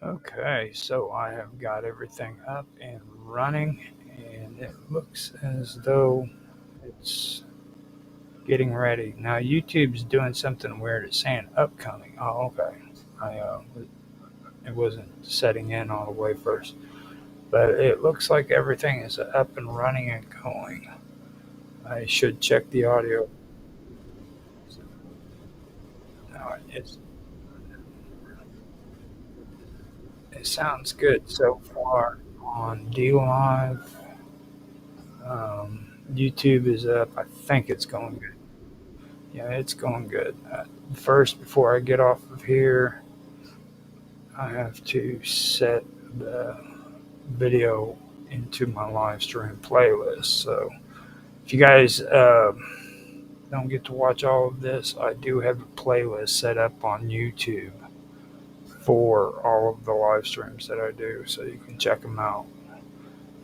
Okay, so I have got everything up and running, and it looks as though it's getting ready. Now, YouTube's doing something weird. It's saying upcoming. Oh, okay. It wasn't setting in all the way first, but it looks like everything is up and running and going. I should check the audio. No, it sounds good so far on D Live. YouTube is up. I think it's going good. Yeah, it's going good. First, before I get off of here, I have to set the video into my live stream playlist. So if you guys don't get to watch all of this, I do have a playlist set up on YouTube for all of the live streams that I do. So you can check them out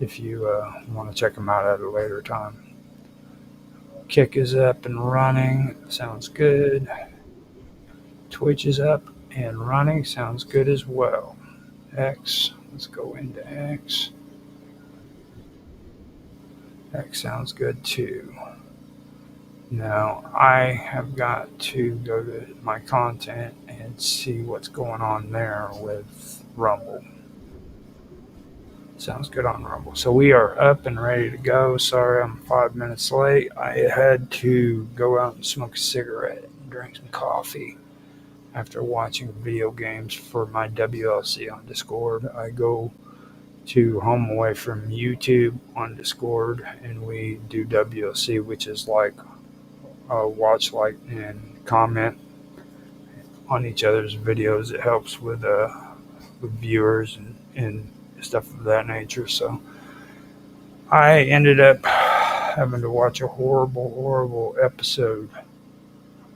if you want to check them out at a later time. Kick is up and running. Sounds good. Twitch is up and running. Sounds good as well. X. Let's go into X. X sounds good too. Now I have got to go to my content and see what's going on there with Rumble. Sounds good on Rumble. So we are up and ready to go. Sorry I'm 5 minutes late. I had to go out and smoke a cigarette and drink some coffee after watching video games for my WLC on Discord. I go to Home Away from YouTube on Discord, and we do WLC, which is like watch, like, and comment on each other's videos. It helps with viewers and stuff of that nature. So I ended up having to watch a horrible episode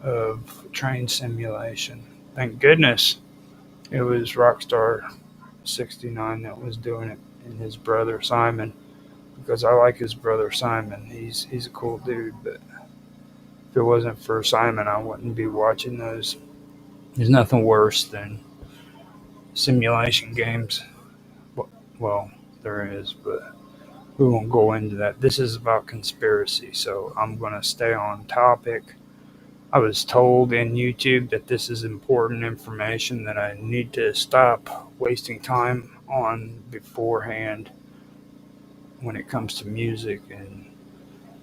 of Train Simulation. Thank goodness it was Rockstar 69 that was doing it, and his brother Simon, because I like his brother Simon. He's a cool dude, but if it wasn't for Simon, I wouldn't be watching those. There's nothing worse than simulation games. Well, there is, but we won't go into that. This is about conspiracy, so I'm going to stay on topic. I was told in YouTube that this is important information that I need to stop wasting time on beforehand when it comes to music and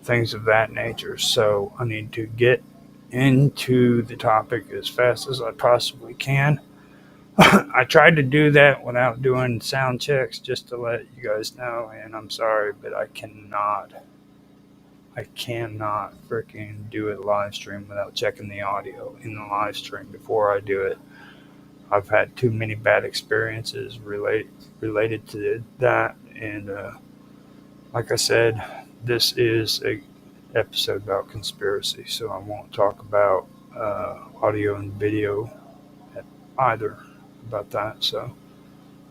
things of that nature. So I need to get into the topic as fast as I possibly can. I tried to do that without doing sound checks just to let you guys know, and I'm sorry, but I cannot freaking do a live stream without checking the audio in the live stream before I do it. I've had too many bad experiences related to that, and like I said, this is a episode about conspiracy, so I won't talk about audio and video either about that. So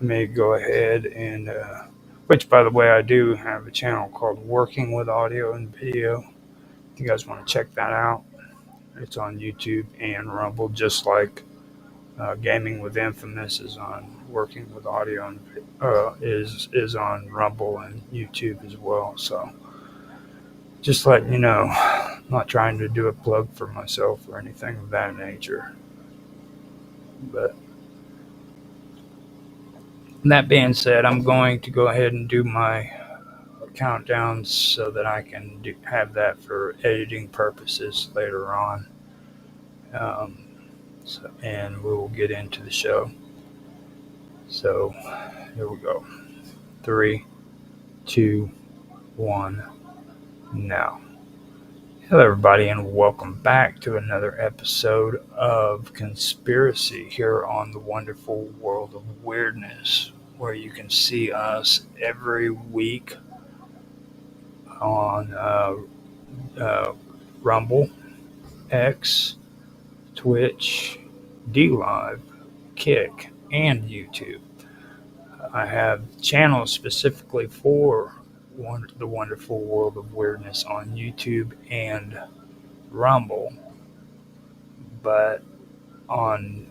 I may go ahead and, which by the way, I do have a channel called Working with Audio and Video. If you guys want to check that out, it's on YouTube and Rumble, just like Gaming with Infamous is on Working with Audio and is on Rumble and YouTube as well. So just letting you know, I'm not trying to do a plug for myself or anything of that nature. But that being said, I'm going to go ahead and do my countdowns so that I can have that for editing purposes later on. Um, and we will get into the show. So here we go. 3, 2, 1, now. Hello, everybody, and welcome back to another episode of Conspiracy here on the wonderful world of weirdness, where you can see us every week on Rumble, X, Twitch, D Live, Kick, and YouTube. I have channels specifically for the wonderful world of weirdness on YouTube and Rumble, but on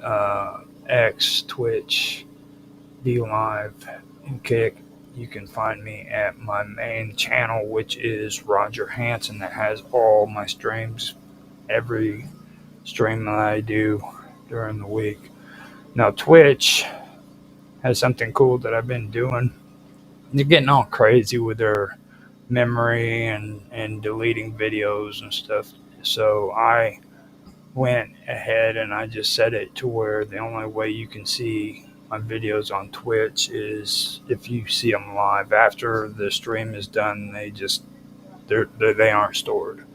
X, Twitch, be live and kick, you can find me at my main channel, which is Roger Hanson, that has all my streams, every stream that I do during the week. Now, Twitch has something cool that I've been doing. They're getting all crazy with their memory and deleting videos and stuff. So I went ahead and I just set it to where the only way you can see my videos on Twitch is if you see them live. After the stream is done, they aren't stored,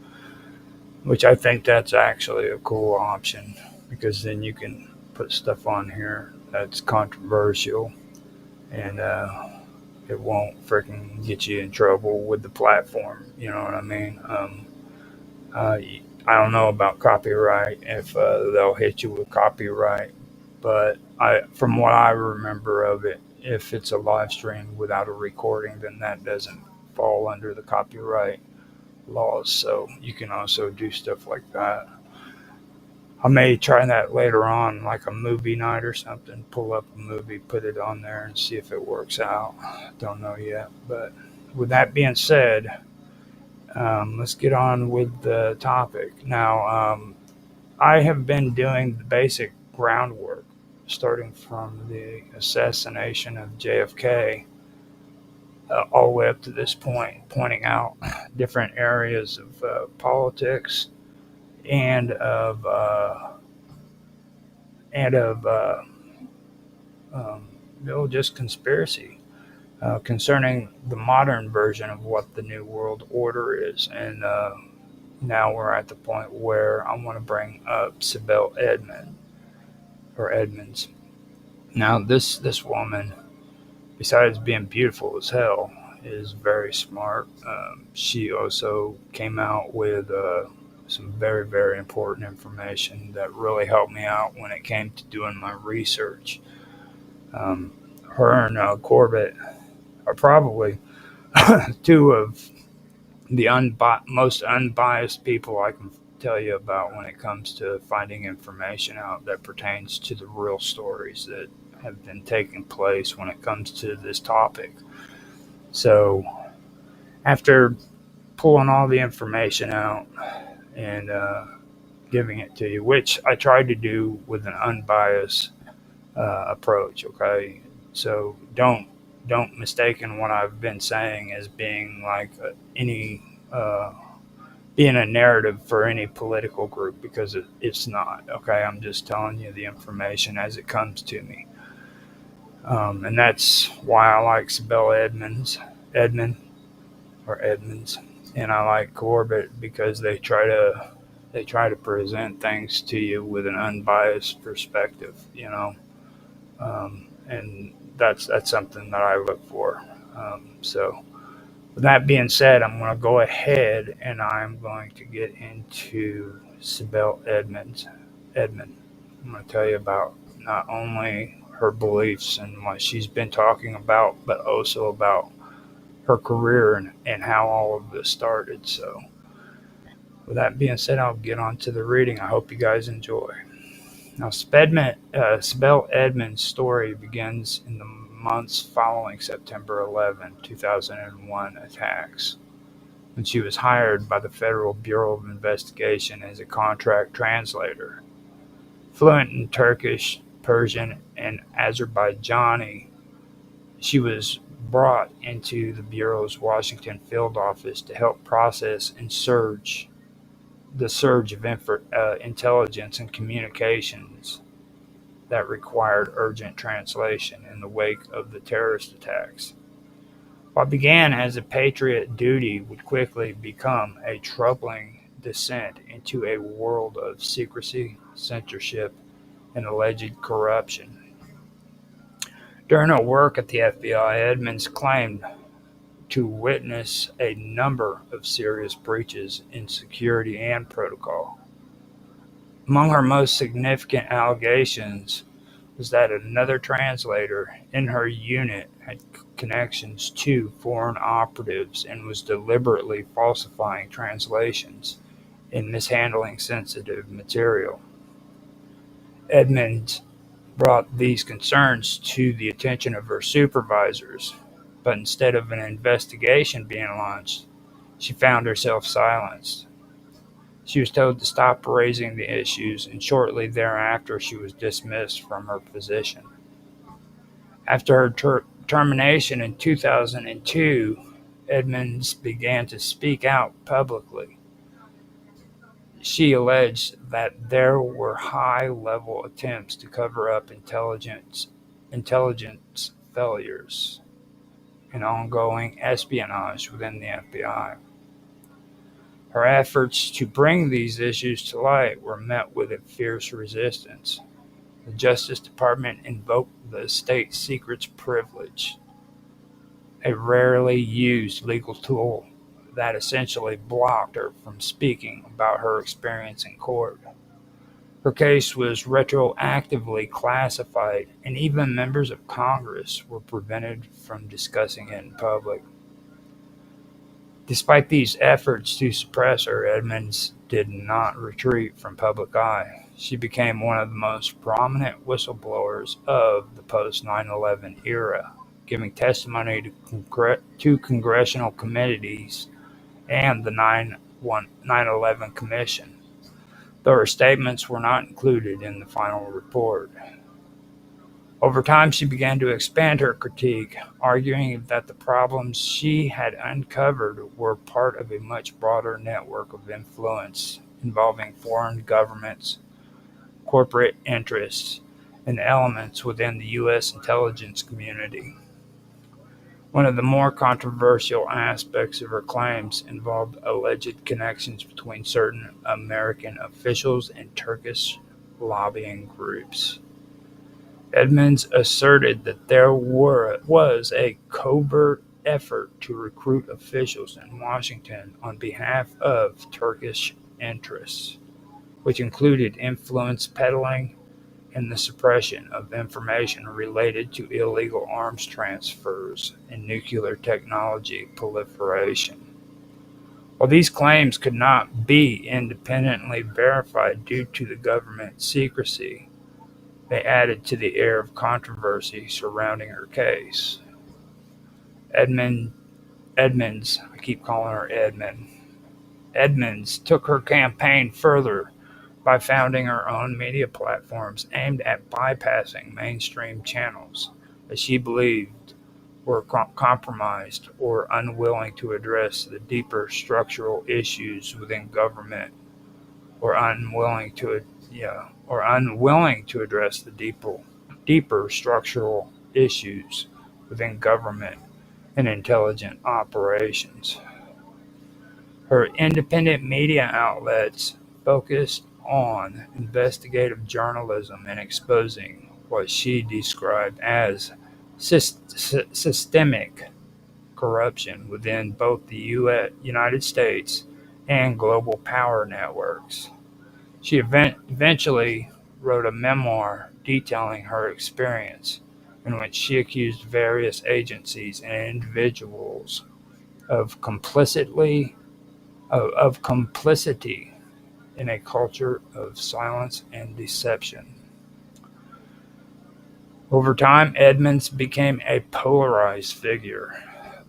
which I think that's actually a cool option because then you can put stuff on here that's controversial and it won't freaking get you in trouble with the platform. You know what I mean? Uh, I don't know about copyright if they'll hit you with copyright, but from what I remember of it, if it's a live stream without a recording, then that doesn't fall under the copyright laws. So you can also do stuff like that. I may try that later on, like a movie night or something. Pull up a movie, put it on there, and see if it works out. Don't know yet. But with that being said, let's get on with the topic. Now, I have been doing the basic groundwork, starting from the assassination of JFK all the way up to this point, pointing out different areas of politics and of um, just conspiracy concerning the modern version of what the New World Order is. And now we're at the point where I want to bring up Sibel Edmonds. Now, this woman, besides being beautiful as hell, is very smart. She also came out with some very, very important information that really helped me out when it came to doing my research. Um, Her and Corbett are probably two of the most unbiased people I can tell you about when it comes to finding information out that pertains to the real stories that have been taking place when it comes to this topic. So, after pulling all the information out and giving it to you, which I tried to do with an unbiased approach, okay? So don't mistaken what I've been saying as being like any being a narrative for any political group because it's not. Okay, I'm just telling you the information as it comes to me, and that's why I like Edmund or Edmonds, and I like Corbett because they try to present things to you with an unbiased perspective, and that's something that I look for. So, with that being said, I'm going to go ahead and I'm going to get into Sibel Edmond. I'm going to tell you about not only her beliefs and what she's been talking about, but also about her career and how all of this started. So, with that being said, I'll get on to the reading. I hope you guys enjoy. Now, Sibel Edmonds' story begins in the months following September 11, 2001 attacks, when she was hired by the Federal Bureau of Investigation as a contract translator. Fluent in Turkish, Persian, and Azerbaijani, she was brought into the Bureau's Washington field office to help process and the surge of intelligence and communications that required urgent translation in the wake of the terrorist attacks. What began as a patriot duty would quickly become a troubling descent into a world of secrecy, censorship, and alleged corruption. During her work at the FBI, Edmonds claimed to witness a number of serious breaches in security and protocol. Among her most significant allegations was that another translator in her unit had connections to foreign operatives and was deliberately falsifying translations and mishandling sensitive material. Edmonds brought these concerns to the attention of her supervisors, but instead of an investigation being launched, she found herself silenced. She was told to stop raising the issues, and shortly thereafter she was dismissed from her position. After her termination in 2002, Edmonds began to speak out publicly. She alleged that there were high-level attempts to cover up intelligence failures and ongoing espionage within the FBI. Her efforts to bring these issues to light were met with a fierce resistance. The Justice Department invoked the state secrets privilege, a rarely used legal tool that essentially blocked her from speaking about her experience in court. Her case was retroactively classified, and even members of Congress were prevented from discussing it in public. Despite these efforts to suppress her, Edmonds did not retreat from public eye. She became one of the most prominent whistleblowers of the post 9/11 era, giving testimony to congressional committees and the 9/11 Commission, though her statements were not included in the final report. Over time, she began to expand her critique, arguing that the problems she had uncovered were part of a much broader network of influence involving foreign governments, corporate interests, and elements within the U.S. intelligence community. One of the more controversial aspects of her claims involved alleged connections between certain American officials and Turkish lobbying groups. Edmonds asserted that there was a covert effort to recruit officials in Washington on behalf of Turkish interests, which included influence peddling and the suppression of information related to illegal arms transfers and nuclear technology proliferation. While these claims could not be independently verified due to the government secrecy, they added to the air of controversy surrounding her case. Edmonds, I keep calling her Edmund, Edmonds took her campaign further by founding her own media platforms aimed at bypassing mainstream channels that she believed were compromised or unwilling to address the deeper structural issues within government, or unwilling to address the deeper structural issues within government and intelligence operations. Her independent media outlets focused on investigative journalism and exposing what she described as systemic corruption within both the United States and global power networks. She eventually wrote a memoir detailing her experience, in which she accused various agencies and individuals of complicity in a culture of silence and deception. Over time, Edmonds became a polarized figure.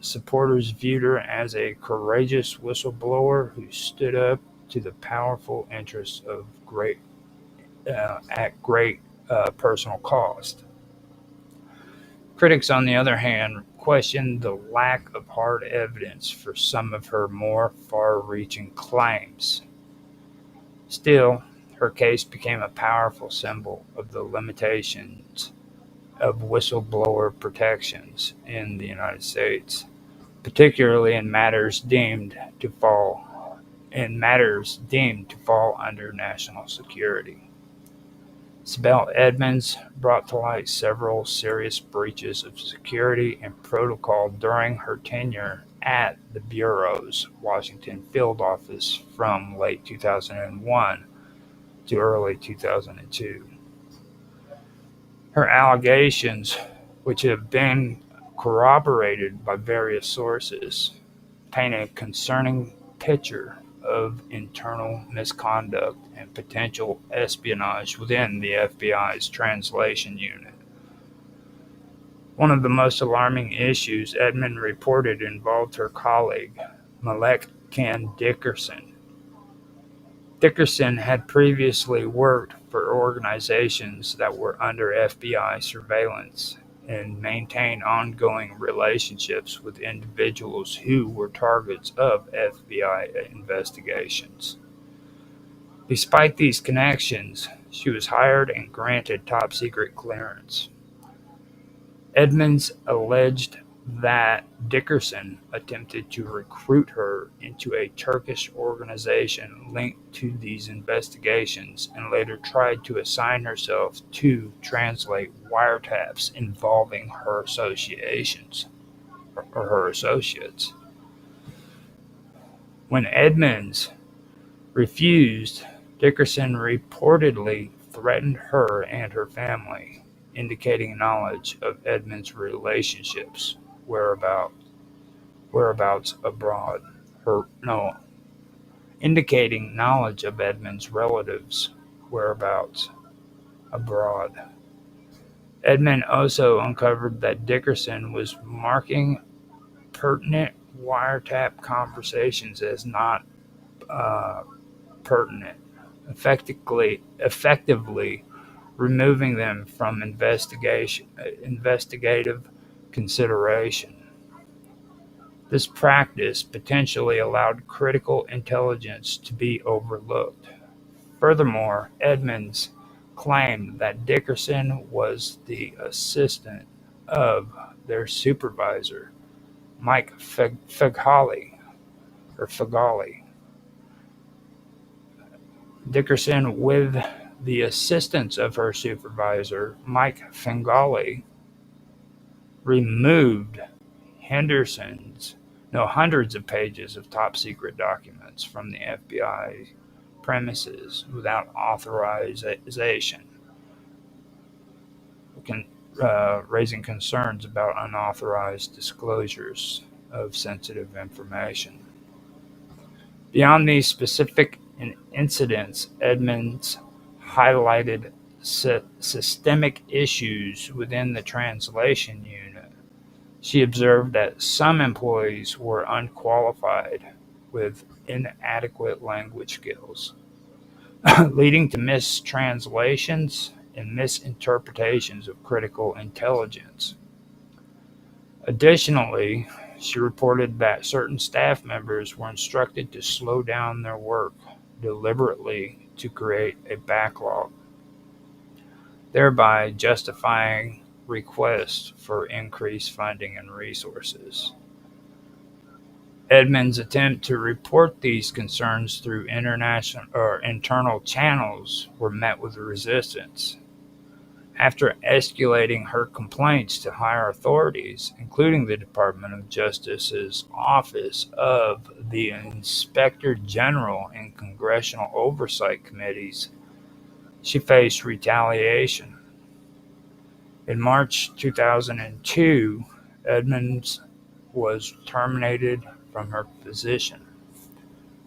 Supporters viewed her as a courageous whistleblower who stood up to the powerful interests of at great personal cost. Critics, on the other hand, questioned the lack of hard evidence for some of her more far-reaching claims. Still, her case became a powerful symbol of the limitations of whistleblower protections in the United States, particularly in matters deemed to fall under national security. Sibel Edmonds brought to light several serious breaches of security and protocol during her tenure at the Bureau's Washington field office from late 2001 to early 2002. Her allegations, which have been corroborated by various sources, paint a concerning picture of internal misconduct and potential espionage within the FBI's translation unit. One of the most alarming issues Edmund reported involved her colleague, Malek Can Dickerson. Dickerson had previously worked for organizations that were under FBI surveillance and maintained ongoing relationships with individuals who were targets of FBI investigations. Despite these connections, she was hired and granted top-secret clearance. Edmonds alleged that Dickerson attempted to recruit her into a Turkish organization linked to these investigations and later tried to assign herself to translate wiretaps involving her associates. When Edmonds refused, Dickerson reportedly threatened her and her family, indicating knowledge of Edmonds' relationships, whereabouts abroad. Indicating knowledge of Edmonds' relatives' whereabouts abroad. Edmund also uncovered that Dickerson was marking pertinent wiretap conversations as not pertinent, effectively removing them from investigative consideration. This practice potentially allowed critical intelligence to be overlooked. Furthermore, Edmonds claimed that Dickerson was the assistant of their supervisor, Mike Fagali. Dickerson, with the assistance of her supervisor, Mike Fagali, removed hundreds of pages of top-secret documents from the FBI premises without authorization, raising concerns about unauthorized disclosures of sensitive information. Beyond these specific incidents, Edmonds highlighted systemic issues within the translation unit. She observed that some employees were unqualified with inadequate language skills, leading to mistranslations and misinterpretations of critical intelligence. Additionally, she reported that certain staff members were instructed to slow down their work deliberately to create a backlog, thereby justifying requests for increased funding and resources. Edmonds' attempt to report these concerns through internal channels were met with resistance. After escalating her complaints to higher authorities, including the Department of Justice's Office of the Inspector General and Congressional Oversight Committees, she faced retaliation. In March 2002, Edmonds was terminated from her position,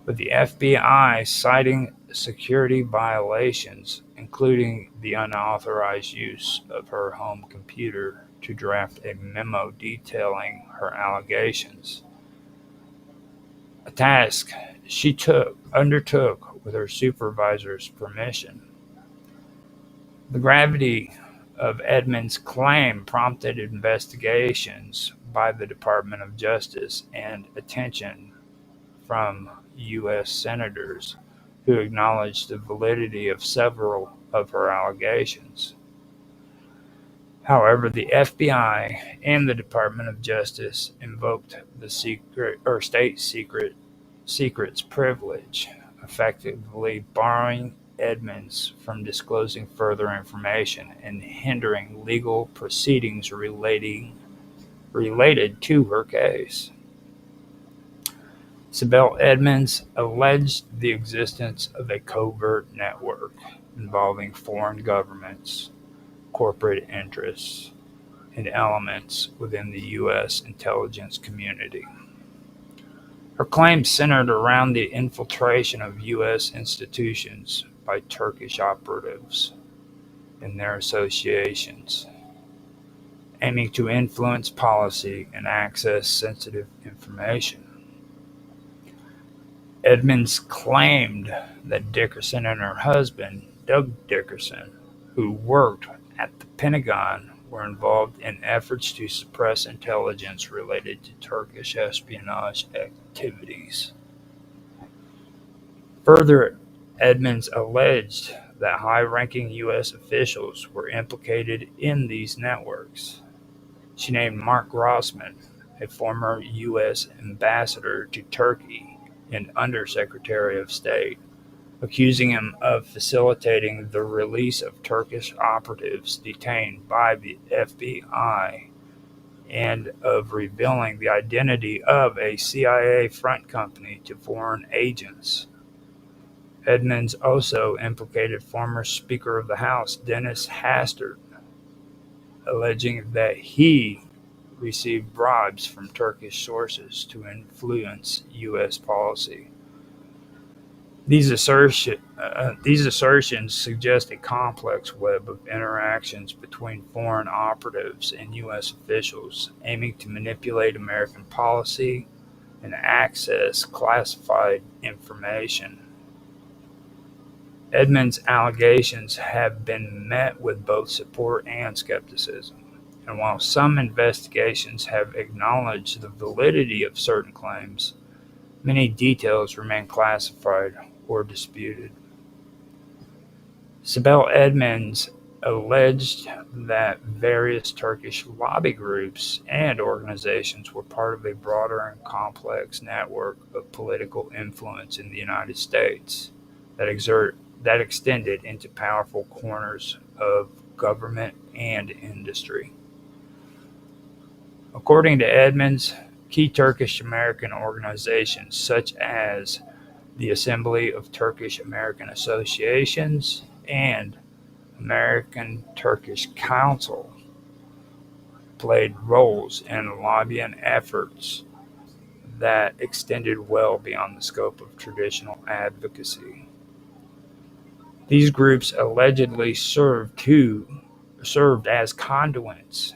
with the FBI citing security violations, including the unauthorized use of her home computer to draft a memo detailing her allegations, a task she undertook with her supervisor's permission. The gravity of Edmonds' claim prompted investigations by the Department of Justice and attention from U.S. senators who acknowledged the validity of several of her allegations. However, the FBI and the Department of Justice invoked the state secrets privilege, effectively barring Edmonds from disclosing further information and hindering legal proceedings related to her case. Sibel Edmonds alleged the existence of a covert network involving foreign governments, corporate interests, and elements within the U.S. intelligence community. Her claims centered around the infiltration of U.S. institutions by Turkish operatives and their associations, aiming to influence policy and access sensitive information. Edmonds claimed that Dickerson and her husband, Doug Dickerson, who worked at the Pentagon, were involved in efforts to suppress intelligence related to Turkish espionage activities. Further, Edmonds alleged that high-ranking U.S. officials were implicated in these networks. She named Mark Grossman, a former U.S. ambassador to Turkey and Undersecretary of State, accusing him of facilitating the release of Turkish operatives detained by the FBI and of revealing the identity of a CIA front company to foreign agents. Edmonds also implicated former Speaker of the House Dennis Hastert, alleging that he received bribes from Turkish sources to influence U.S. policy. These assertions suggest a complex web of interactions between foreign operatives and U.S. officials aiming to manipulate American policy and access classified information. Edmonds' allegations have been met with both support and skepticism, and while some investigations have acknowledged the validity of certain claims, many details remain classified or disputed. Sibel Edmonds alleged that various Turkish lobby groups and organizations were part of a broader and complex network of political influence in the United States that extended into powerful corners of government and industry. According to Edmonds, key Turkish-American organizations such as the Assembly of Turkish-American Associations and American-Turkish Council played roles in lobbying efforts that extended well beyond the scope of traditional advocacy. These groups allegedly served as conduits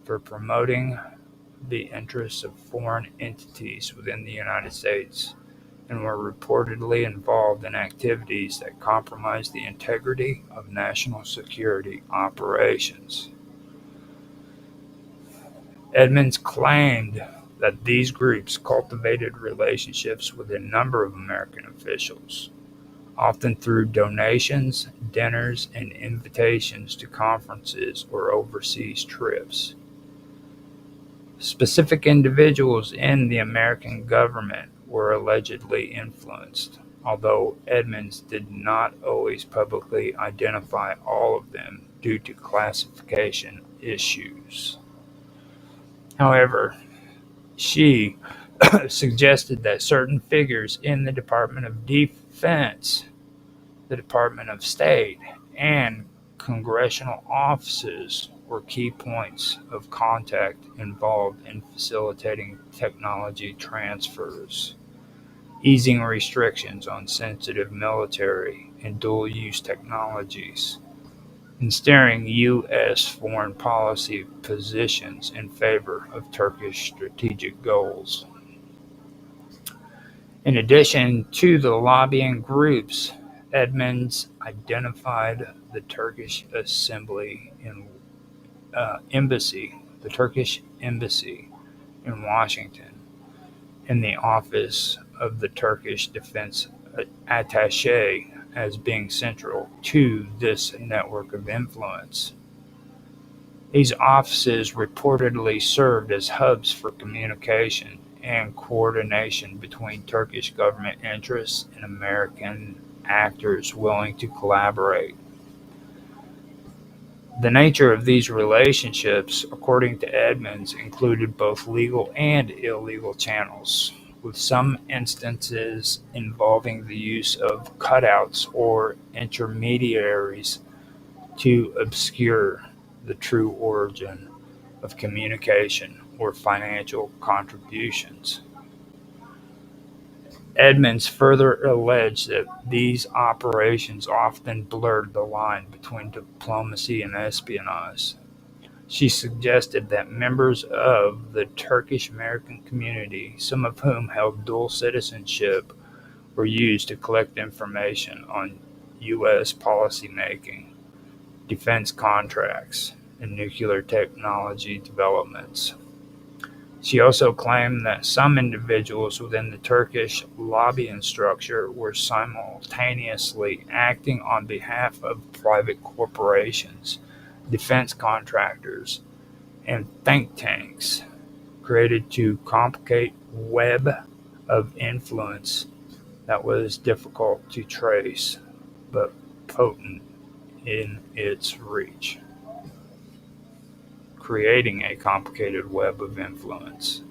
for promoting the interests of foreign entities within the United States and were reportedly involved in activities that compromised the integrity of national security operations. Edmonds claimed that these groups cultivated relationships with a number of American officials, often through donations, dinners, and invitations to conferences or overseas trips. Specific individuals in the American government were allegedly influenced, although Edmonds did not always publicly identify all of them due to classification issues. However, she suggested that certain figures in the Department of Defense, the Department of State, and congressional offices were key points of contact involved in facilitating technology transfers, easing restrictions on sensitive military and dual-use technologies, and steering U.S. foreign policy positions in favor of Turkish strategic goals. In addition to the lobbying groups, Edmonds identified the Turkish Turkish embassy in Washington, and the office of the Turkish defense attaché as being central to this network of influence. These offices reportedly served as hubs for communication and coordination between Turkish government interests and American actors willing to collaborate. The nature of these relationships, according to Edmonds, included both legal and illegal channels, with some instances involving the use of cutouts or intermediaries to obscure the true origin of communication or financial contributions. Edmonds further alleged that these operations often blurred the line between diplomacy and espionage. She suggested that members of the Turkish-American community, some of whom held dual citizenship, were used to collect information on U.S. policymaking, defense contracts, and nuclear technology developments. She also claimed that some individuals within the Turkish lobbying structure were simultaneously acting on behalf of private corporations, defense contractors, and think tanks, created to complicate web of influence that was difficult to trace but potent in its reach. Creating a complicated web of influence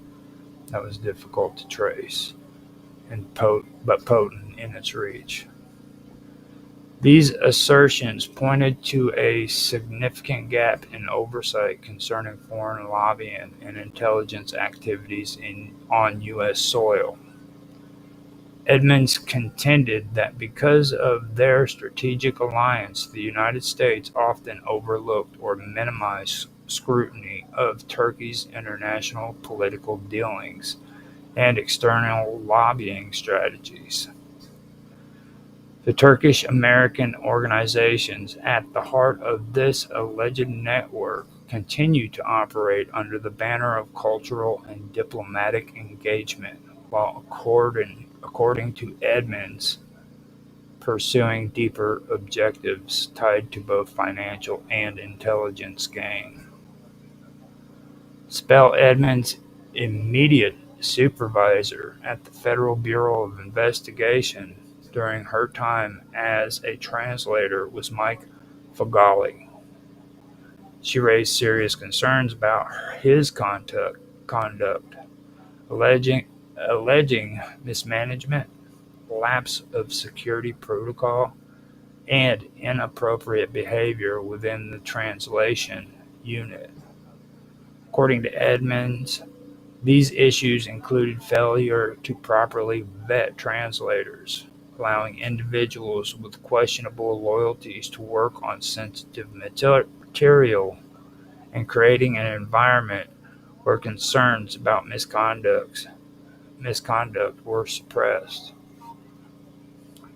that was difficult to trace but potent in its reach. These assertions pointed to a significant gap in oversight concerning foreign lobbying and intelligence activities on U.S. soil. Edmonds contended that because of their strategic alliance, the United States often overlooked or minimized scrutiny of Turkey's international political dealings and external lobbying strategies. The Turkish-American organizations at the heart of this alleged network continue to operate under the banner of cultural and diplomatic engagement, while according to Edmonds, pursuing deeper objectives tied to both financial and intelligence gain. Spell Edmonds' immediate supervisor at the Federal Bureau of Investigation during her time as a translator was Mike Fagali. She raised serious concerns about his conduct, alleging mismanagement, lapse of security protocol, and inappropriate behavior within the translation unit. According to Edmonds, these issues included failure to properly vet translators, allowing individuals with questionable loyalties to work on sensitive material, and creating an environment where concerns about misconduct were suppressed.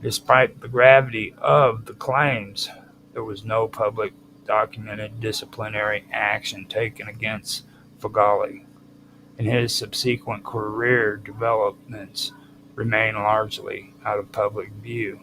Despite the gravity of the claims, there was no public documented disciplinary action taken against Fagali, and his subsequent career developments remain largely out of public view.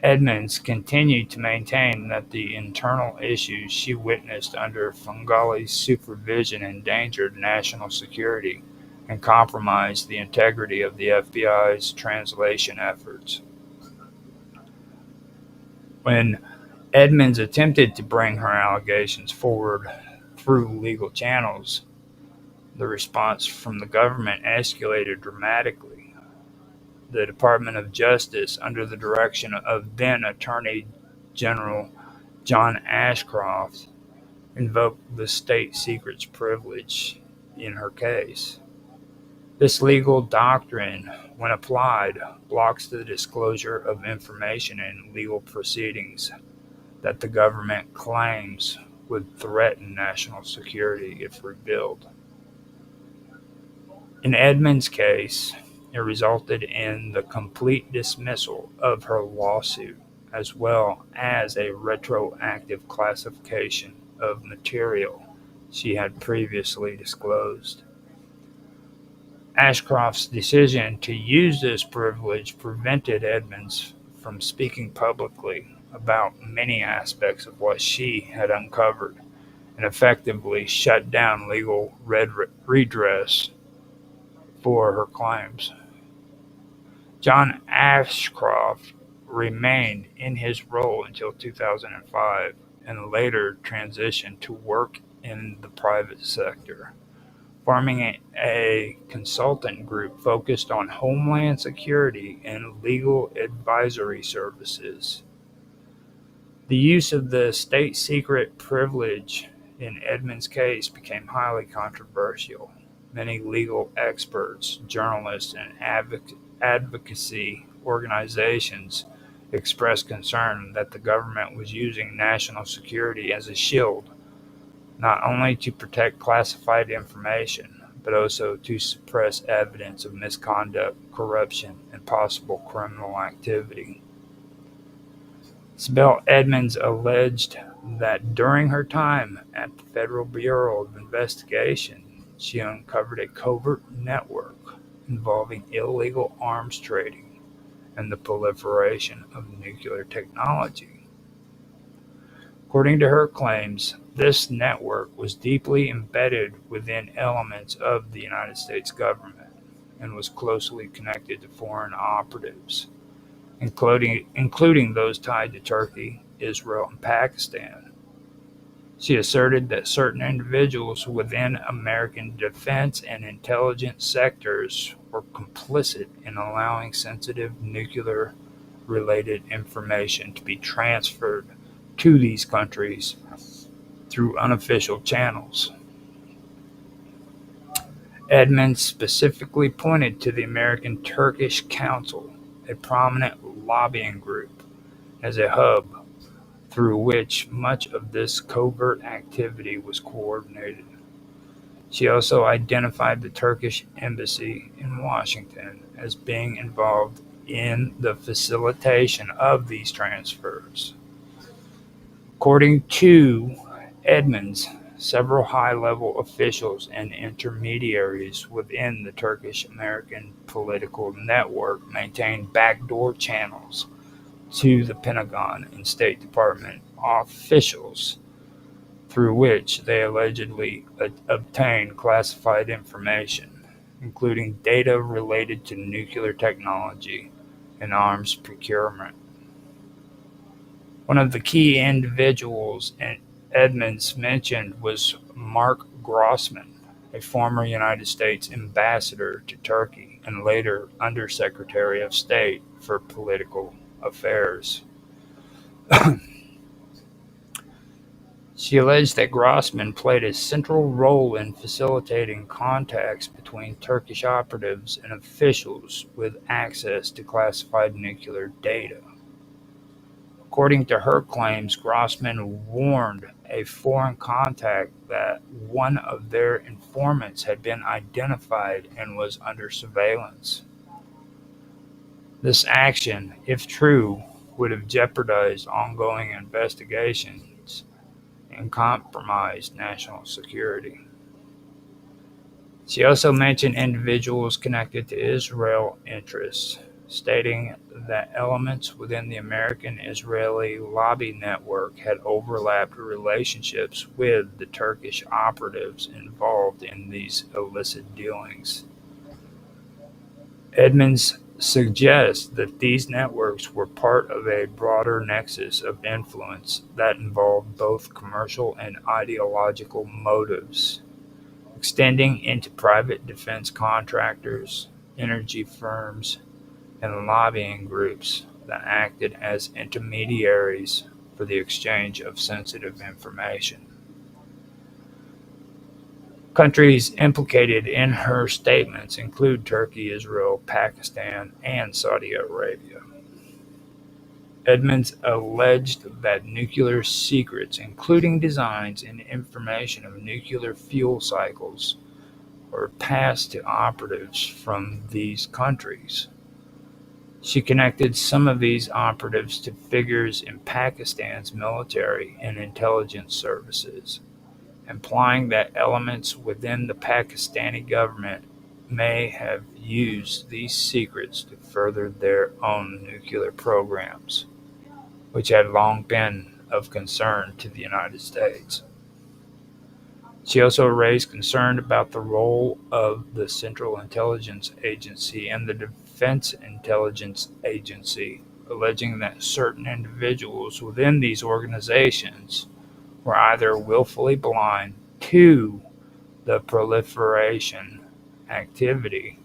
Edmonds continued to maintain that the internal issues she witnessed under Fagali's supervision endangered national security and compromised the integrity of the FBI's translation efforts. When Edmonds attempted to bring her allegations forward through legal channels, the response from the government escalated dramatically. The Department of Justice, under the direction of then Attorney General John Ashcroft, invoked the state secrets privilege in her case. This legal doctrine, when applied, blocks the disclosure of information in legal proceedings that the government claims would threaten national security if revealed. In Edmonds' case, it resulted in the complete dismissal of her lawsuit, as well as a retroactive classification of material she had previously disclosed. Ashcroft's decision to use this privilege prevented Edmonds from speaking publicly about many aspects of what she had uncovered, and effectively shut down legal redress for her claims. John Ashcroft remained in his role until 2005 and later transitioned to work in the private sector, forming a consultant group focused on homeland security and legal advisory services. The use of the state secret privilege in Edmonds' case became highly controversial, Many legal experts, journalists, and advocacy organizations expressed concern that the government was using national security as a shield, not only to protect classified information, but also to suppress evidence of misconduct, corruption, and possible criminal activity. Sibel Edmonds alleged that during her time at the Federal Bureau of Investigation, she uncovered a covert network involving illegal arms trading and the proliferation of nuclear technology. According to her claims, this network was deeply embedded within elements of the United States government and was closely connected to foreign operatives, including those tied to Turkey, Israel, and Pakistan. She asserted that certain individuals within American defense and intelligence sectors were complicit in allowing sensitive nuclear-related information to be transferred to these countries through unofficial channels. Edmonds specifically pointed to the American-Turkish Council, a prominent lobbying group, as a hub through which much of this covert activity was coordinated. She also identified the Turkish embassy in Washington as being involved in the facilitation of these transfers. According to Edmonds, several high-level officials and intermediaries within the Turkish-American political network maintained backdoor channels to the Pentagon and State Department officials through which they allegedly obtained classified information, including data related to nuclear technology and arms procurement. One of the key individuals Edmonds mentioned was Mark Grossman, a former United States ambassador to Turkey and later Undersecretary of State for Political Affairs. She alleged that Grossman played a central role in facilitating contacts between Turkish operatives and officials with access to classified nuclear data. According to her claims, Grossman warned a foreign contact that one of their informants had been identified and was under surveillance. This action, if true, would have jeopardized ongoing investigations and compromised national security. She also mentioned individuals connected to Israel interests, stating that elements within the American-Israeli lobby network had overlapped relationships with the Turkish operatives involved in these illicit dealings. Edmonds suggests that these networks were part of a broader nexus of influence that involved both commercial and ideological motives, extending into private defense contractors, energy firms, and lobbying groups that acted as intermediaries for the exchange of sensitive information. Countries implicated in her statements include Turkey, Israel, Pakistan, and Saudi Arabia. Edmonds alleged that nuclear secrets, including designs and information of nuclear fuel cycles, were passed to operatives from these countries. She connected some of these operatives to figures in Pakistan's military and intelligence services, implying that elements within the Pakistani government may have used these secrets to further their own nuclear programs, which had long been of concern to the United States. She also raised concern about the role of the Central Intelligence Agency and the Defense Intelligence Agency, alleging that certain individuals within these organizations were either willfully blind to the proliferation activity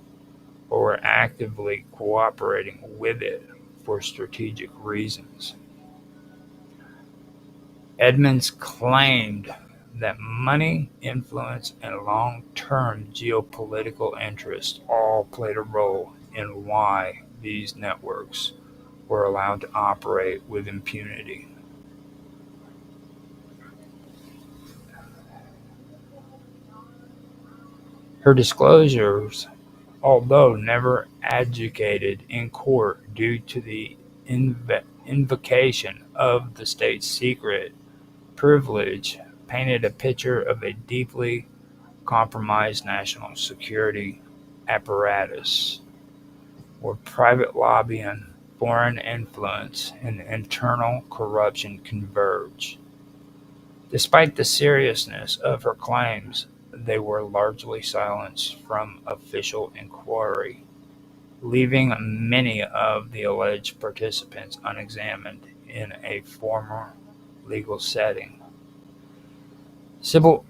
or were actively cooperating with it for strategic reasons. Edmonds claimed that money, influence, and long-term geopolitical interests all played a role in why these networks were allowed to operate with impunity. Her disclosures, although never adjudicated in court due to the invocation of the state secret privilege, painted a picture of a deeply compromised national security apparatus where private lobbying, foreign influence, and internal corruption converge. Despite the seriousness of her claims, they were largely silenced from official inquiry, leaving many of the alleged participants unexamined in a formal legal setting. Sybil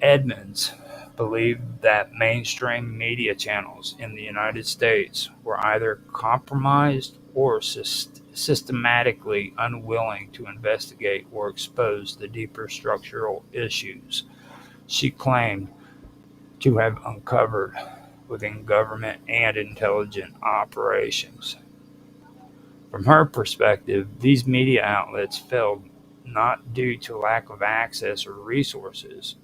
Edmonds believed that mainstream media channels in the United States were either compromised or systematically unwilling to investigate or expose the deeper structural issues she claimed to have uncovered within government and intelligence operations. From her perspective, these media outlets failed not due to lack of access or resources,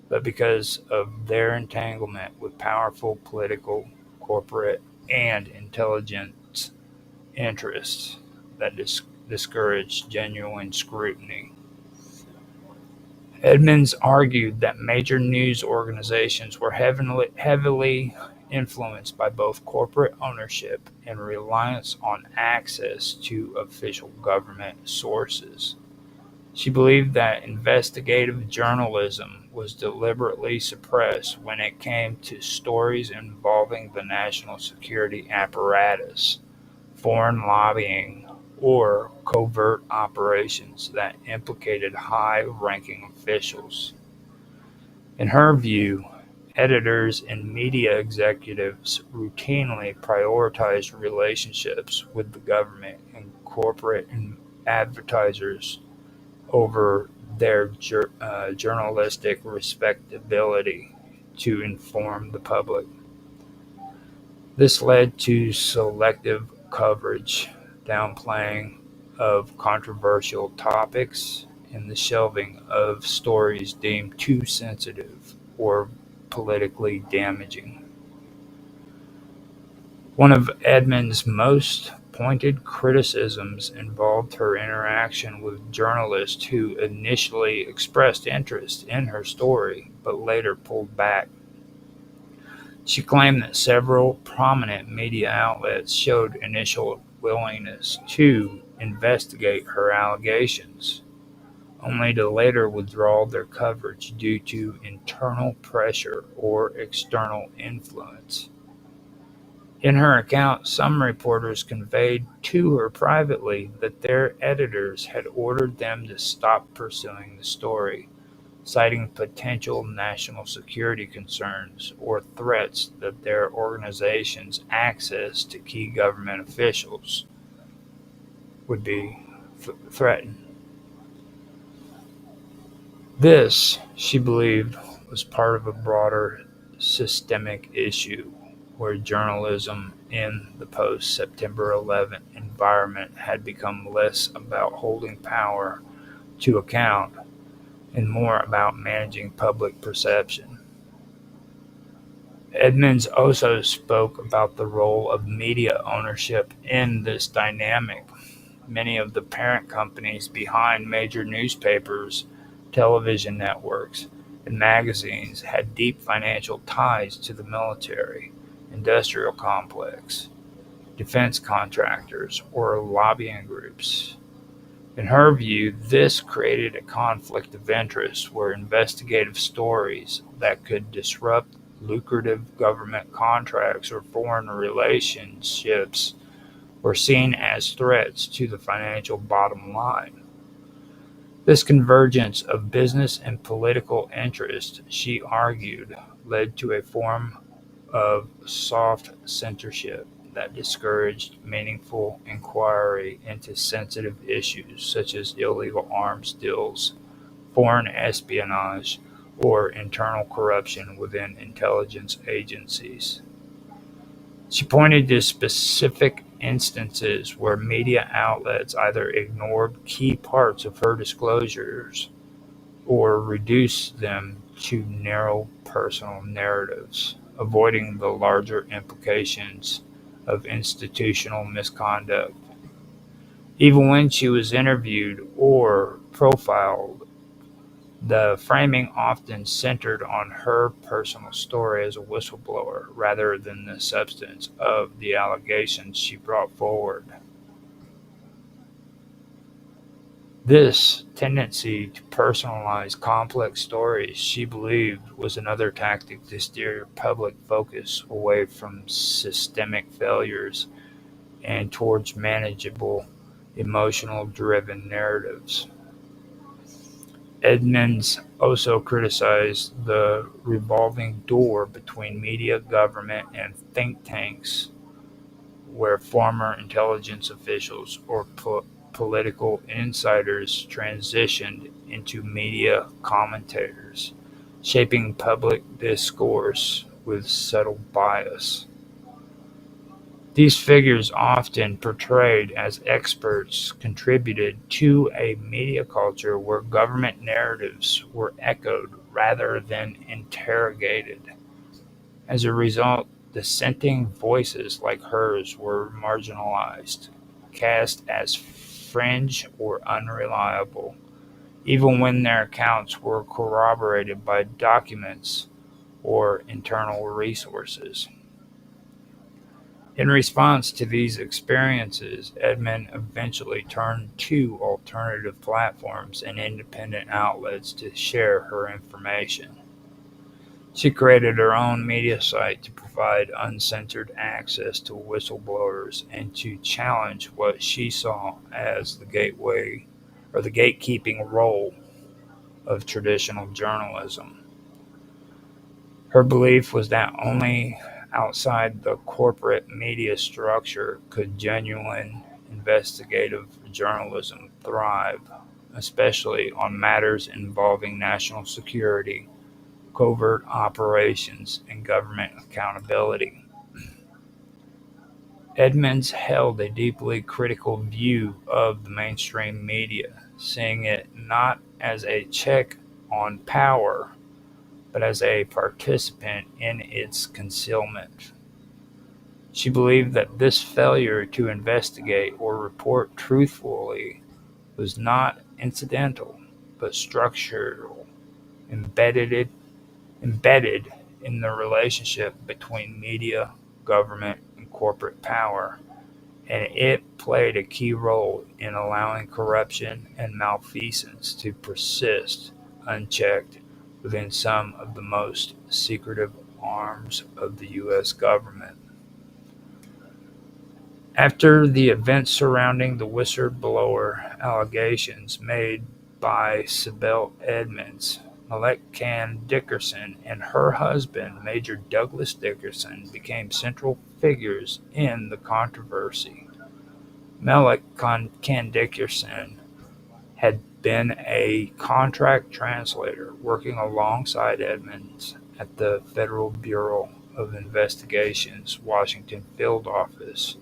but because of their entanglement with powerful political, corporate, and intelligence interests that discouraged genuine scrutiny. Edmonds argued that major news organizations were heavily influenced by both corporate ownership and reliance on access to official government sources. She believed that investigative journalism was deliberately suppressed when it came to stories involving the national security apparatus, foreign lobbying, or covert operations that implicated high-ranking officials. In her view, editors and media executives routinely prioritized relationships with the government and corporate advertisers over their journalistic respectability to inform the public. This led to selective coverage, downplaying of controversial topics, and the shelving of stories deemed too sensitive or politically damaging. One of Edmonds' most pointed criticisms involved her interaction with journalists who initially expressed interest in her story but later pulled back. She claimed that several prominent media outlets showed initial willingness to investigate her allegations, only to later withdraw their coverage due to internal pressure or external influence. In her account, some reporters conveyed to her privately that their editors had ordered them to stop pursuing the story, citing potential national security concerns or threats that their organization's access to key government officials would be threatened. This, she believed, was part of a broader systemic issue where journalism in the post-September 11 environment had become less about holding power to account and more about managing public perception. Edmonds also spoke about the role of media ownership in this dynamic. Many of the parent companies behind major newspapers, television networks, and magazines had deep financial ties to the military, industrial complex, defense contractors, or lobbying groups. In her view, this created a conflict of interest where investigative stories that could disrupt lucrative government contracts or foreign relationships were seen as threats to the financial bottom line. This convergence of business and political interest, she argued, led to a form of soft censorship that discouraged meaningful inquiry into sensitive issues such as illegal arms deals, foreign espionage, or internal corruption within intelligence agencies. She pointed to specific instances where media outlets either ignored key parts of her disclosures or reduced them to narrow personal narratives, avoiding the larger implications of institutional misconduct. Even when she was interviewed or profiled, the framing often centered on her personal story as a whistleblower rather than the substance of the allegations she brought forward. This tendency to personalize complex stories, she believed, was another tactic to steer public focus away from systemic failures and towards manageable, emotional driven narratives. Edmonds also criticized the revolving door between media, government, and think tanks, where former intelligence officials or political insiders transitioned into media commentators, shaping public discourse with subtle bias. These figures, often portrayed as experts, contributed to a media culture where government narratives were echoed rather than interrogated. As a result, dissenting voices like hers were marginalized, cast as fringe or unreliable, even when their accounts were corroborated by documents or internal resources. In response to these experiences, Edmond eventually turned to alternative platforms and independent outlets to share her information. She created her own media site to provide uncensored access to whistleblowers and to challenge what she saw as the gateway or the gatekeeping role of traditional journalism. Her belief was that only outside the corporate media structure could genuine investigative journalism thrive, especially on matters involving national security, covert operations, and government accountability. Edmonds held a deeply critical view of the mainstream media, seeing it not as a check on power, but as a participant in its concealment. She believed that this failure to investigate or report truthfully was not incidental, but structural, embedded embedded in the relationship between media, government, and corporate power, and it played a key role in allowing corruption and malfeasance to persist unchecked within some of the most secretive arms of the U.S. government. After the events surrounding the whistleblower allegations made by Sibel Edmonds, Malek Dickerson and her husband, Major Douglas Dickerson, became central figures in the controversy. Malek Dickerson had been a contract translator working alongside Edmonds at the Federal Bureau of Investigation's Washington field office,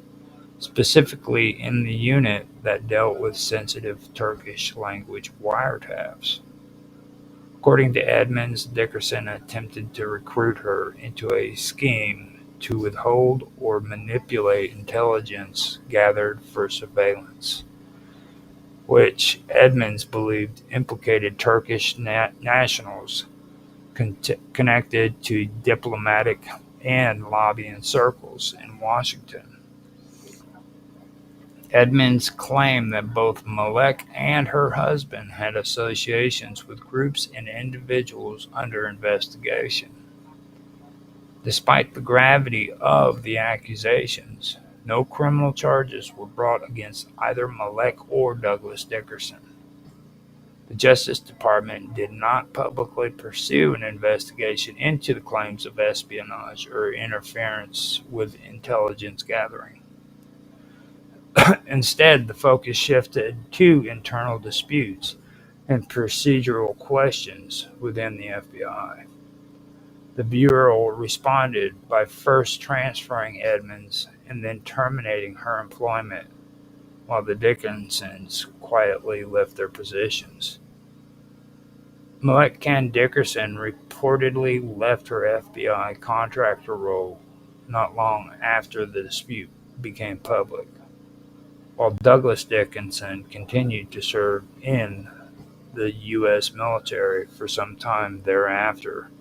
specifically in the unit that dealt with sensitive Turkish language wiretaps. According to Edmonds, Dickerson attempted to recruit her into a scheme to withhold or manipulate intelligence gathered for surveillance, which Edmonds believed implicated Turkish nationals connected to diplomatic and lobbying circles in Washington. Edmonds claimed that both Malek and her husband had associations with groups and individuals under investigation. Despite the gravity of the accusations, no criminal charges were brought against either Malek or Douglas Dickerson. The Justice Department did not publicly pursue an investigation into the claims of espionage or interference with intelligence gathering. Instead, the focus shifted to internal disputes and procedural questions within the FBI. The Bureau responded by first transferring Edmonds and then terminating her employment, while the Dickersons quietly left their positions. McCann Dickerson reportedly left her FBI contractor role not long after the dispute became public, while Douglas Dickinson continued to serve in the U.S. military for some time thereafter,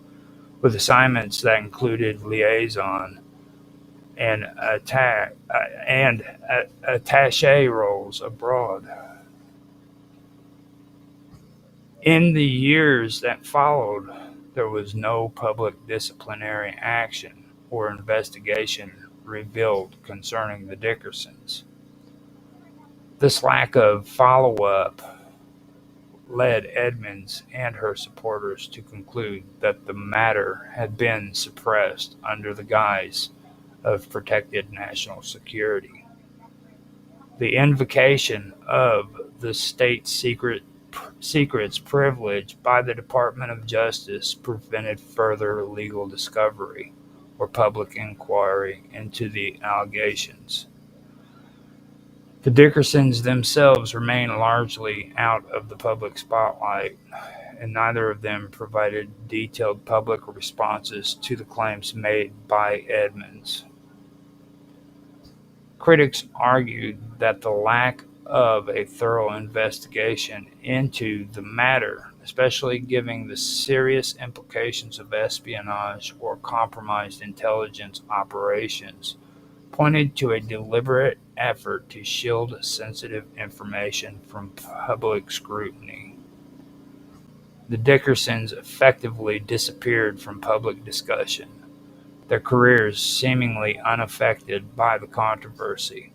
with assignments that included liaison and attaché roles abroad. In the years that followed, there was no public disciplinary action or investigation revealed concerning the Dickersons. This lack of follow-up led Edmonds and her supporters to conclude that the matter had been suppressed under the guise of protected national security. The invocation of the state secrets privilege by the Department of Justice prevented further legal discovery or public inquiry into the allegations. The Dickersons themselves remain largely out of the public spotlight, and neither of them provided detailed public responses to the claims made by Edmonds. Critics argued that the lack of a thorough investigation into the matter, especially given the serious implications of espionage or compromised intelligence operations, pointed to a deliberate effort to shield sensitive information from public scrutiny. The Dickersons effectively disappeared from public discussion, their careers seemingly unaffected by the controversy,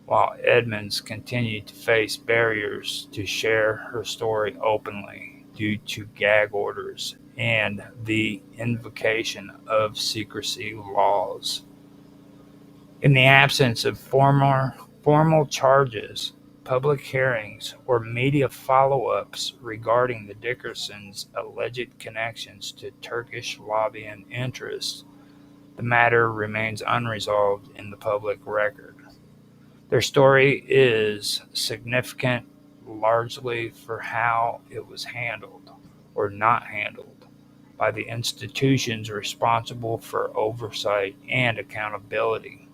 while Edmonds continued to face barriers to share her story openly due to gag orders and the invocation of secrecy laws. In the absence of formal charges, public hearings, or media follow-ups regarding the Dickersons' alleged connections to Turkish lobbying interests, the matter remains unresolved in the public record. Their story is significant largely for how it was handled or not handled by the institutions responsible for oversight and accountability.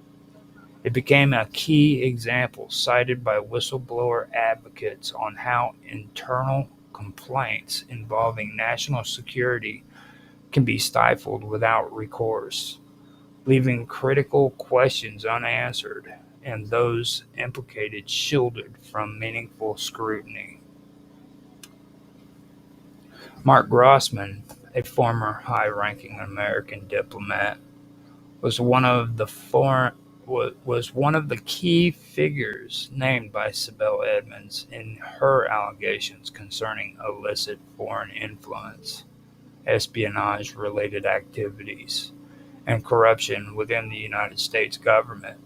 It became a key example cited by whistleblower advocates on how internal complaints involving national security can be stifled without recourse, leaving critical questions unanswered and those implicated shielded from meaningful scrutiny. Mark Grossman, a former high-ranking American diplomat, was one of the key figures named by Sibel Edmonds in her allegations concerning illicit foreign influence, espionage-related activities, and corruption within the United States government.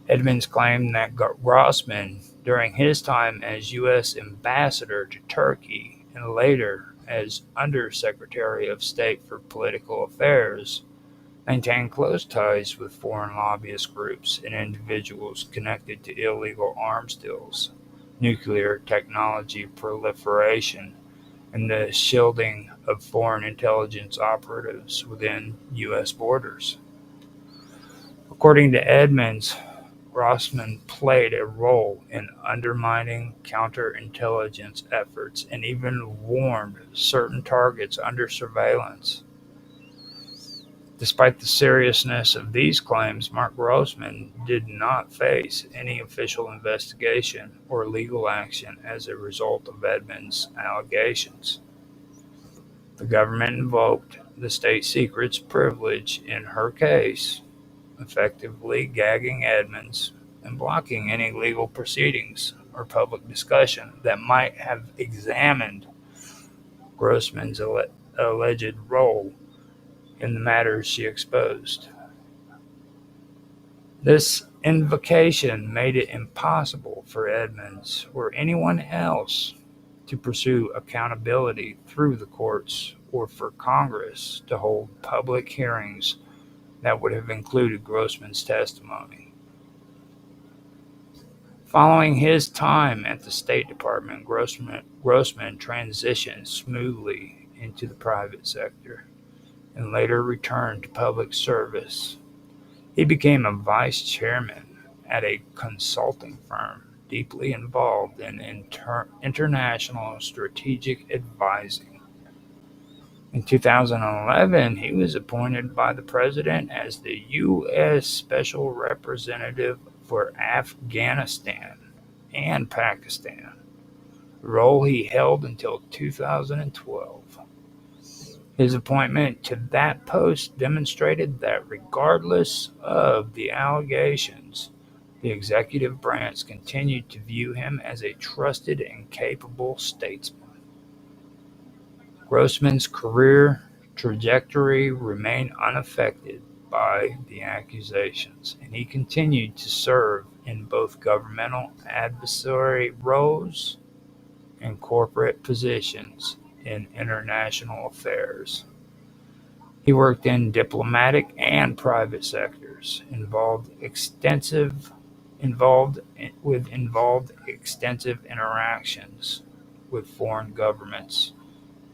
Edmonds claimed that Grossman, during his time as U.S. ambassador to Turkey and later as Undersecretary of State for Political Affairs, maintained close ties with foreign lobbyist groups and individuals connected to illegal arms deals, nuclear technology proliferation, and the shielding of foreign intelligence operatives within U.S. borders. According to Edmonds, Grossman played a role in undermining counterintelligence efforts and even warned certain targets under surveillance. Despite the seriousness of these claims, Mark Grossman did not face any official investigation or legal action as a result of Edmonds' allegations. The government invoked the state secrets privilege in her case, effectively gagging Edmonds and blocking any legal proceedings or public discussion that might have examined Grossman's alleged role in the matters she exposed. This invocation made it impossible for Edmonds or anyone else to pursue accountability through the courts or for Congress to hold public hearings that would have included Grossman's testimony. Following his time at the State Department, Grossman transitioned smoothly into the private sector and later returned to public service. He became a vice chairman at a consulting firm deeply involved in international strategic advising. In 2011, he was appointed by the president as the U.S. Special Representative for Afghanistan and Pakistan, a role he held until 2012. His appointment to that post demonstrated that regardless of the allegations, the executive branch continued to view him as a trusted and capable statesman. Grossman's career trajectory remained unaffected by the accusations, and he continued to serve in both governmental advisory roles and corporate positions in international affairs. He worked in diplomatic and private sectors, involved extensive interactions with foreign governments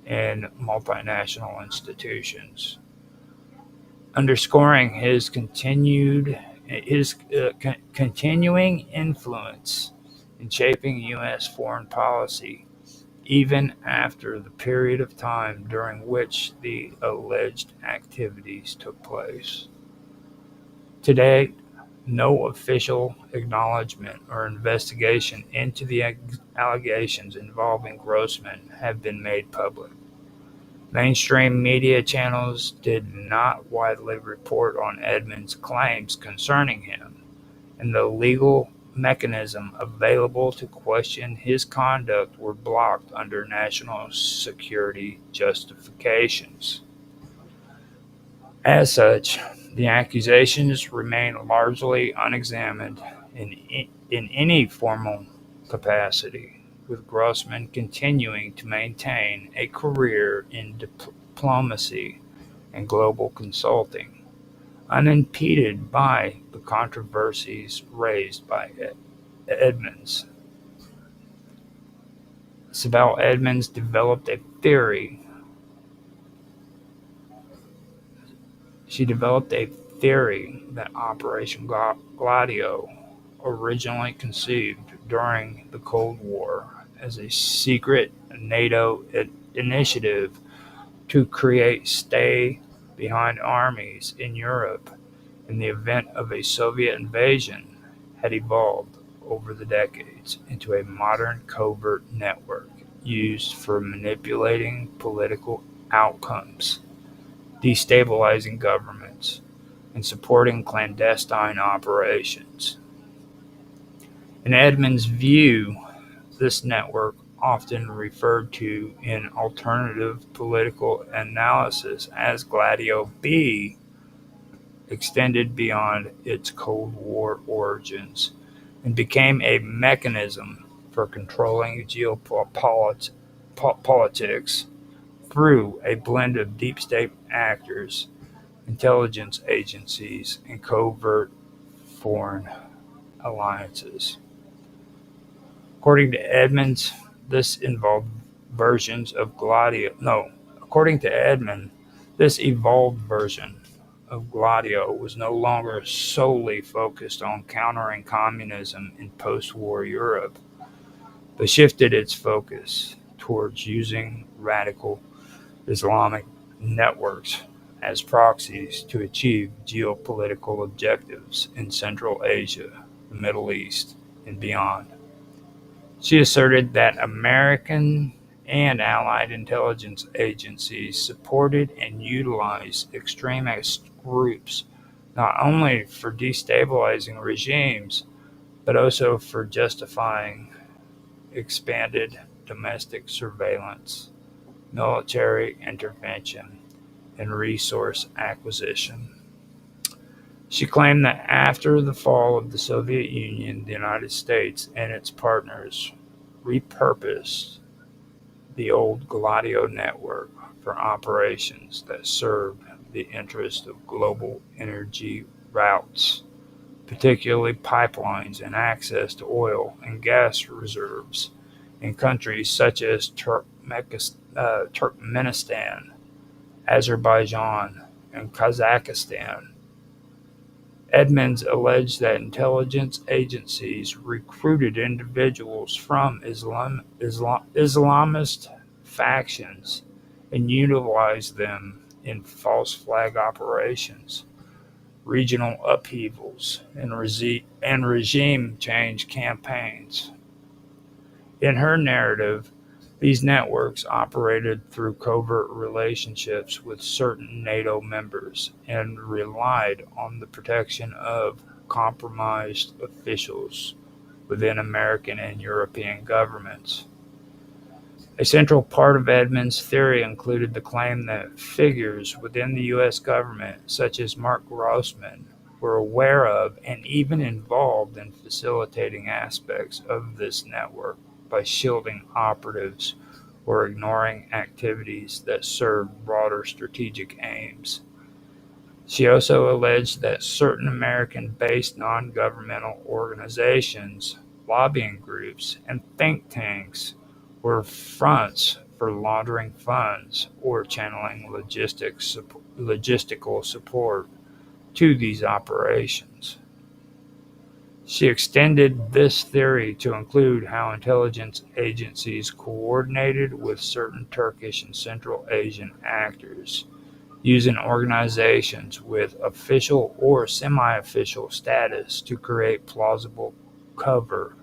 and multinational institutions, underscoring his continuing influence in shaping U.S. foreign policy even after the period of time during which the alleged activities took place. To date, no official acknowledgement or investigation into the allegations involving Grossman have been made public. Mainstream media channels did not widely report on Edmonds' claims concerning him, and the legal mechanism available to question his conduct were blocked under national security justifications. As such, the accusations remain largely unexamined in any formal capacity, with Grossman continuing to maintain a career in diplomacy and global consulting, unimpeded by the controversies raised by Edmonds. Sibel Edmonds developed a theory. She developed a theory that Operation Gladio, originally conceived during the Cold War as a secret NATO initiative to create stay-behind armies in Europe in the event of a Soviet invasion, had evolved over the decades into a modern covert network used for manipulating political outcomes, destabilizing governments, and supporting clandestine operations. In Edmonds' view, this network, often referred to in alternative political analysis as Gladio B, extended beyond its Cold War origins and became a mechanism for controlling geopolitics through a blend of deep state actors, intelligence agencies, and covert foreign alliances. According to Edmonds, this involved versions of Gladio. No, according to Edmund, this evolved version of Gladio was no longer solely focused on countering communism in post-war Europe, but shifted its focus towards using radical Islamic networks as proxies to achieve geopolitical objectives in Central Asia, the Middle East, and beyond. She asserted that American and Allied intelligence agencies supported and utilized extremist groups not only for destabilizing regimes, but also for justifying expanded domestic surveillance, military intervention, and resource acquisition. She claimed that after the fall of the Soviet Union, the United States and its partners repurposed the old Gladio network for operations that served the interests of global energy routes, particularly pipelines and access to oil and gas reserves in countries such as Turkmenistan, Azerbaijan, and Kazakhstan. Edmonds alleged that intelligence agencies recruited individuals from Islamist factions and utilized them in false flag operations, regional upheavals, and regime change campaigns. In her narrative, these networks operated through covert relationships with certain NATO members and relied on the protection of compromised officials within American and European governments. A central part of Edmonds' theory included the claim that figures within the U.S. government, such as Mark Grossman, were aware of and even involved in facilitating aspects of this network by shielding operatives or ignoring activities that served broader strategic aims. She also alleged that certain American-based non-governmental organizations, lobbying groups, and think tanks were fronts for laundering funds or channeling logistical support to these operations. She extended this theory to include how intelligence agencies coordinated with certain Turkish and Central Asian actors, using organizations with official or semi-official status to create plausible cover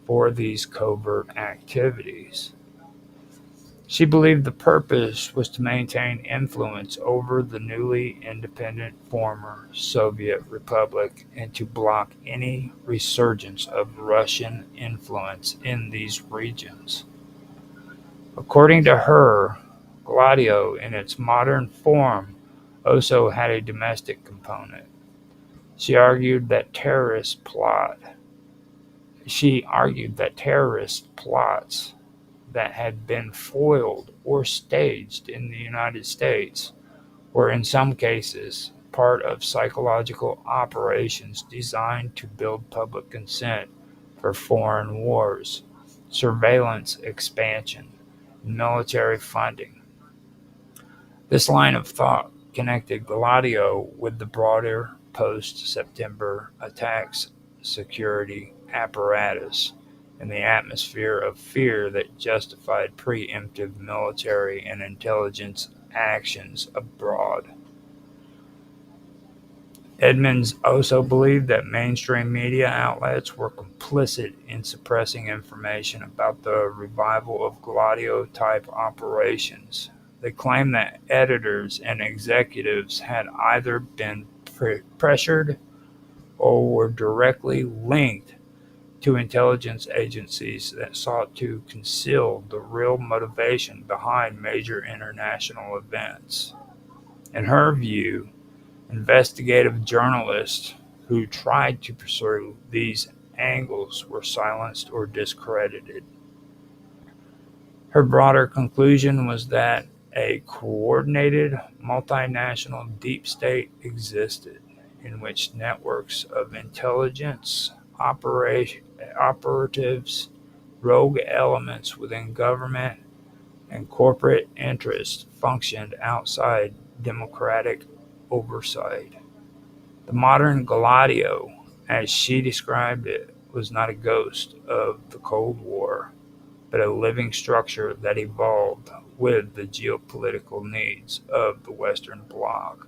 for these covert activities. She believed the purpose was to maintain influence over the newly independent former Soviet republic and to block any resurgence of Russian influence in these regions. According to her, Gladio, in its modern form, also had a domestic component. She argued that terrorist plots that had been foiled or staged in the United States were in some cases part of psychological operations designed to build public consent for foreign wars, surveillance expansion, and military funding. This line of thought connected Gladio with the broader post-September attacks security apparatus and the atmosphere of fear that justified preemptive military and intelligence actions abroad. Edmonds also believed that mainstream media outlets were complicit in suppressing information about the revival of Gladio-type operations. They claimed that editors and executives had either been pressured or were directly linked to intelligence agencies that sought to conceal the real motivation behind major international events. In her view, investigative journalists who tried to pursue these angles were silenced or discredited. Her broader conclusion was that a coordinated multinational deep state existed, in which networks of intelligence operatives, rogue elements within government, and corporate interests functioned outside democratic oversight. The modern Gladio, as she described it, was not a ghost of the Cold War, but a living structure that evolved with the geopolitical needs of the Western Bloc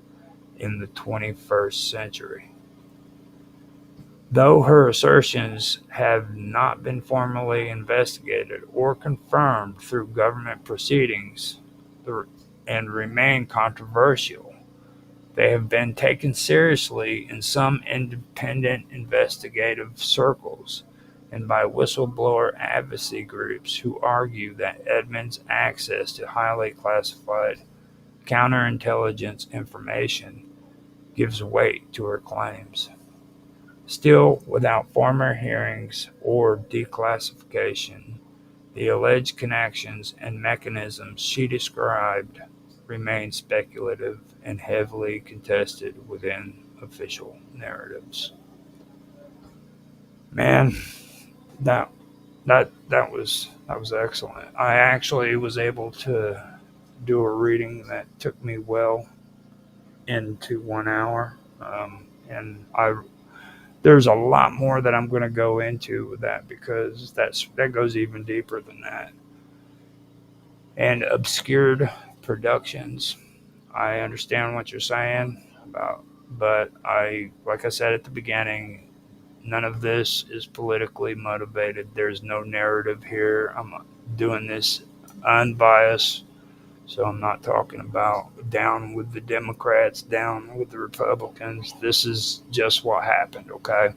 in the 21st century. Though her assertions have not been formally investigated or confirmed through government proceedings and remain controversial, they have been taken seriously in some independent investigative circles and by whistleblower advocacy groups who argue that Edmonds' access to highly classified counterintelligence information gives weight to her claims. Still, without formal hearings or declassification, The alleged connections and mechanisms she described remain speculative and heavily contested within official narratives. Man, that that was excellent. I actually was able to do a reading that took me well into 1 hour, and I there's a lot more that I'm going to go into with that because that goes even deeper than that. And obscured productions. I understand what you're saying about, but like I said at the beginning, none of this is politically motivated. There's no narrative here. I'm doing this unbiased, so I'm not talking about down with the Democrats, down with the Republicans. This is just what happened, okay?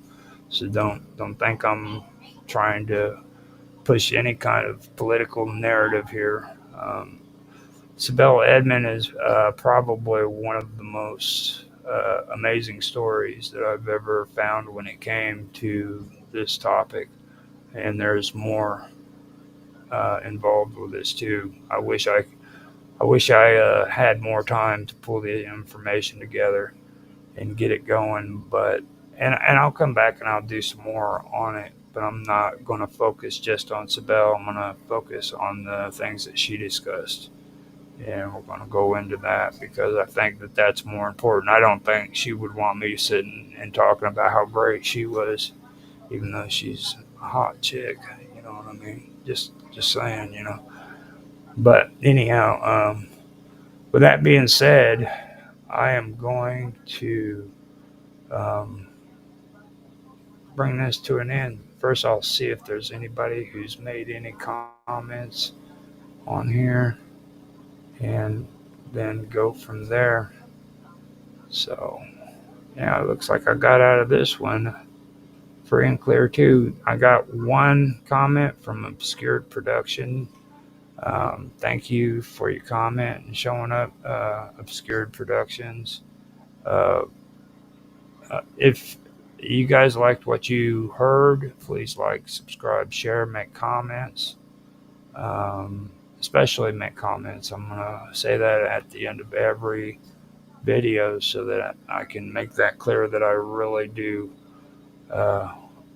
So don't think I'm trying to push any kind of political narrative here. Sibel Edmond is probably one of the most amazing stories that I've ever found when it came to this topic, and there's more involved with this too. I wish I had more time to pull the information together and get it going, but and I'll come back and I'll do some more on it. But I'm not going to focus just on Sibel. I'm going to focus on the things that she discussed, and we're going to go into that because I think that that's more important. I don't think she would want me sitting and talking about how great she was, even though she's a hot chick. You know what I mean? Just saying, you know. But anyhow, with that being said, I am going to um, bring this to an end. First, I'll see if there's anybody who's made any comments on here, and then go from there. So, yeah, it looks like I got out of this one free and clear too. I got one comment from Obscured Production. Thank you for your comment and showing up, Obscured Productions. Uh, if you guys liked what you heard, please like, subscribe, share, make comments. Um, Especially make comments. I'm gonna say that at the end of every video so that I can make that clear that uh,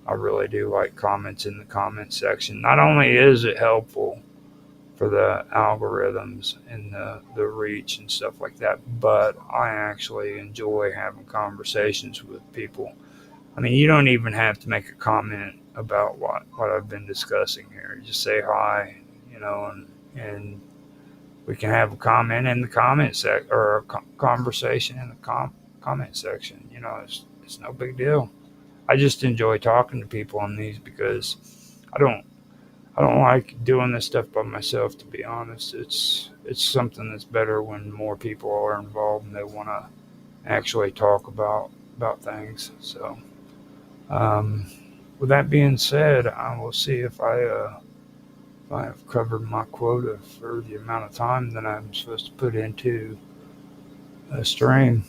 I really do like comments in the comment section. Not only is it helpful for the algorithms and the reach and stuff like that, but I actually enjoy having conversations with people. I mean, you don't even have to make a comment about what I've been discussing here. Just say hi, you know, and we can have a comment in the comment sec or a conversation in the comment section. You know, it's no big deal. I just enjoy talking to people on these because I don't I don't like doing this stuff by myself. To be honest, it's something that's better when more people are involved and they want to actually talk about things. So, um, with that being said, I will see if I have covered my quota for the amount of time that I'm supposed to put into a stream.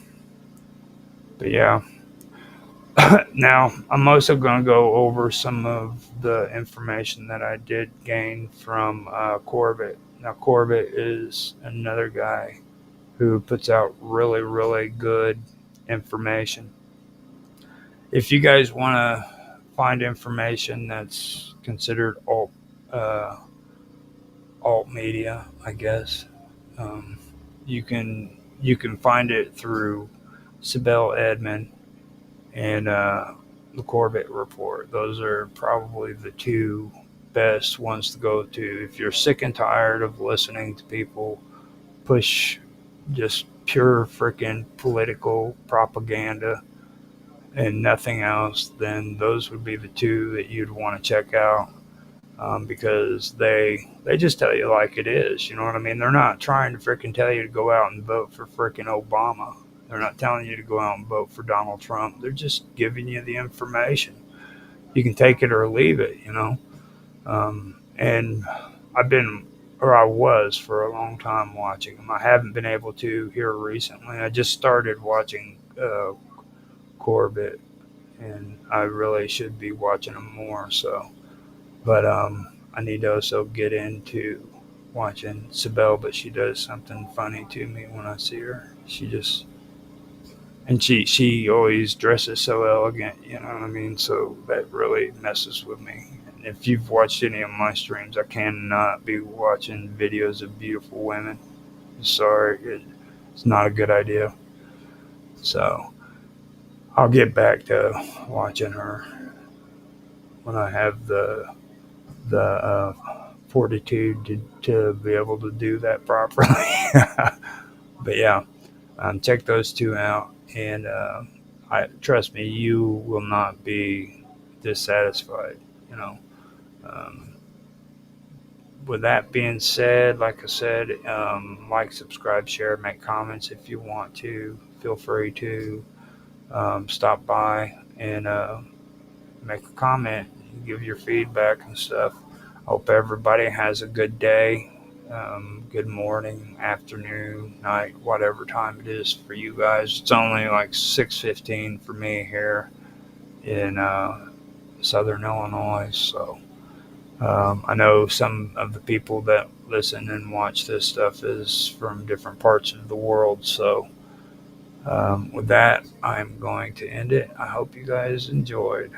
But yeah, now I'm also going to go over some of the information that I did gain from Corbett. Now, Corbett is another guy who puts out really, really good information. If you guys want to find information that's considered uh, alt media, I guess, um, you can find it through Sibel Edmond and the Corbett Report. Those are probably the two best ones to go to if you're sick and tired of listening to people push just pure freaking political propaganda and nothing else. Then those would be the two that you'd want to check out, because they just tell you like it is. You know what I mean? They're not trying to freaking tell you to go out and vote for freaking Obama. They're not telling you to go out and vote for Donald Trump. They're just giving you the information. You can take it or leave it, you know. And I've been, or I was for a long time watching them. I haven't been able to here recently. I just started watching Corbett, and I really should be watching them more. So, but I need to also get into watching Sibel, but she does something funny to me when I see her. She always dresses so elegant, you know what I mean? So that really messes with me. And if you've watched any of my streams, I cannot be watching videos of beautiful women. Sorry, it's not a good idea. So I'll get back to watching her when I have the fortitude to be able to do that properly. But yeah, check those two out, and I trust me, you will not be dissatisfied. You know. Um, with that being said, like I said, like, subscribe, share, make comments if you want to. Feel free to stop by and make a comment, give your feedback and stuff. Hope everybody has a good day, good morning, afternoon, night, whatever time it is for you guys. It's only like 6:15 for me here in Southern Illinois, so I know some of the people that listen and watch this stuff is from different parts of the world. So with that, I'm going to end it. I hope you guys enjoyed.